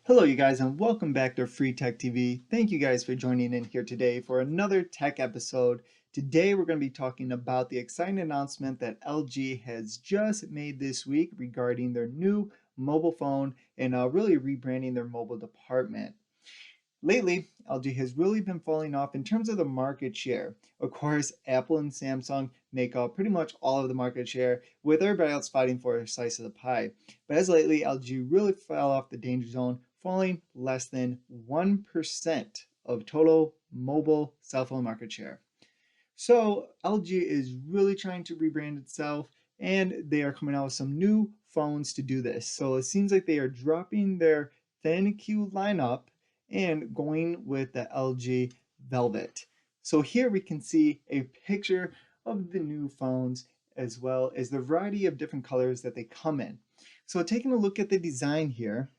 Hello you guys and welcome back to FreeTechTV. Thank you guys for joining in here today for another tech episode. Today we're going to be talking about the exciting announcement that LG has just made this week regarding their new mobile phone and really rebranding their mobile department. Lately, LG has really been falling off in terms of the market share. Of course, Apple and Samsung make up pretty much all of the market share, with everybody else fighting for a slice of the pie. But as lately, LG really fell off the danger zone, falling less than 1% of total mobile cell phone market share. So LG is really trying to rebrand itself, and they are coming out with some new phones to do this. So it seems like they are dropping their thin-Q lineup and going with the LG Velvet. So here we can see a picture of the new phones as well as the variety of different colors that they come in. So taking a look at the design here,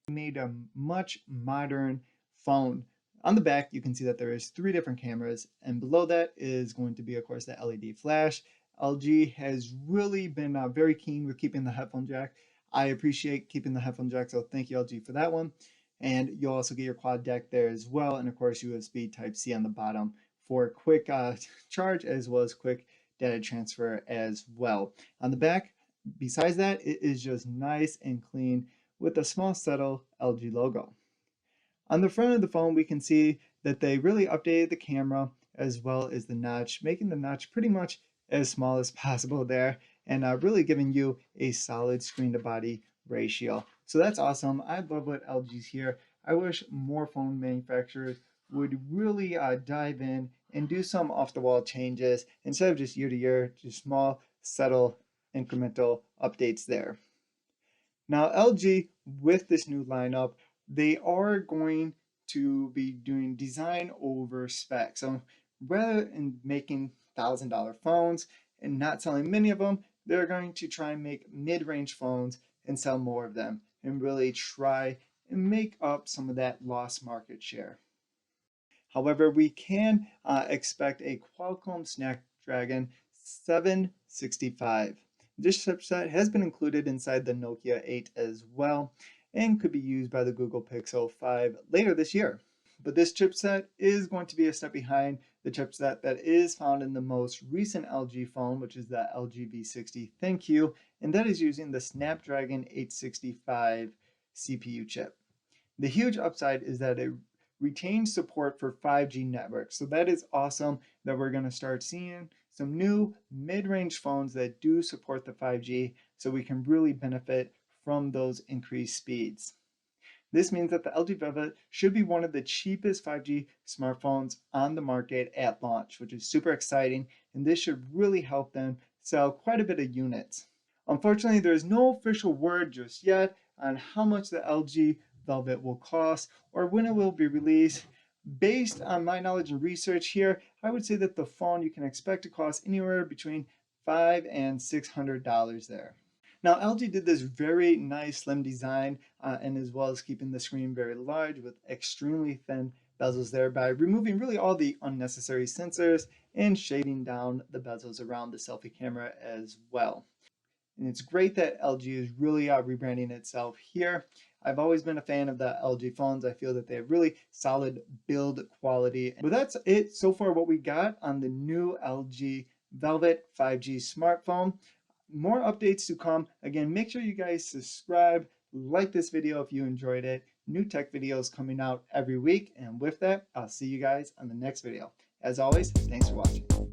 we made a much modern phone. On the back, you can see that there is 3 different cameras, and below that is going to be, of course, the LED flash. LG has really been very keen with keeping the headphone jack. I appreciate keeping the headphone jack, so thank you, LG, for that one. And you'll also get your quad deck there as well, and of course USB Type-C on the bottom for quick charge as well as quick data transfer as well. On the back, besides that, it is just nice and clean with a small subtle LG logo. On the front of the phone, we can see that they really updated the camera as well as the notch, making the notch pretty much as small as possible there, and really giving you a solid screen to body ratio. So that's awesome. I love what LG's here. I wish more phone manufacturers would really dive in and do some off-the-wall changes instead of just year to year, just small, subtle, incremental updates there. Now LG, with this new lineup, they are going to be doing design over spec. So rather than making $1,000 phones and not selling many of them, they're going to try and make mid-range phones and sell more of them and really try and make up some of that lost market share. However, we can expect a Qualcomm Snapdragon 765. This chipset has been included inside the Nokia 8 as well, and could be used by the Google Pixel 5 later this year. But this chipset is going to be a step behind the chipset that is found in the most recent LG phone, which is the LG V60 ThinQ, and that is using the Snapdragon 865 CPU chip. The huge upside is that it retains support for 5G networks. So that is awesome that we're going to start seeing some new mid-range phones that do support the 5G, so we can really benefit from those increased speeds. This means that the LG Velvet should be one of the cheapest 5G smartphones on the market at launch, which is super exciting, and this should really help them sell quite a bit of units. Unfortunately, there is no official word just yet on how much the LG Velvet will cost or when it will be released. Based on my knowledge and research here, I would say that the phone you can expect to cost anywhere between $500 and $600 there. Now LG did this very nice slim design and as well as keeping the screen very large with extremely thin bezels there by removing really all the unnecessary sensors and shading down the bezels around the selfie camera as well. And it's great that LG is really rebranding itself here. I've always been a fan of the LG phones. I feel that they have really solid build quality. But that's it so far what we got on the new LG Velvet 5G smartphone. More updates to come. Again, make sure you guys subscribe, like this video if you enjoyed it. New tech videos coming out every week. And with that, I'll see you guys on the next video. As always, thanks for watching.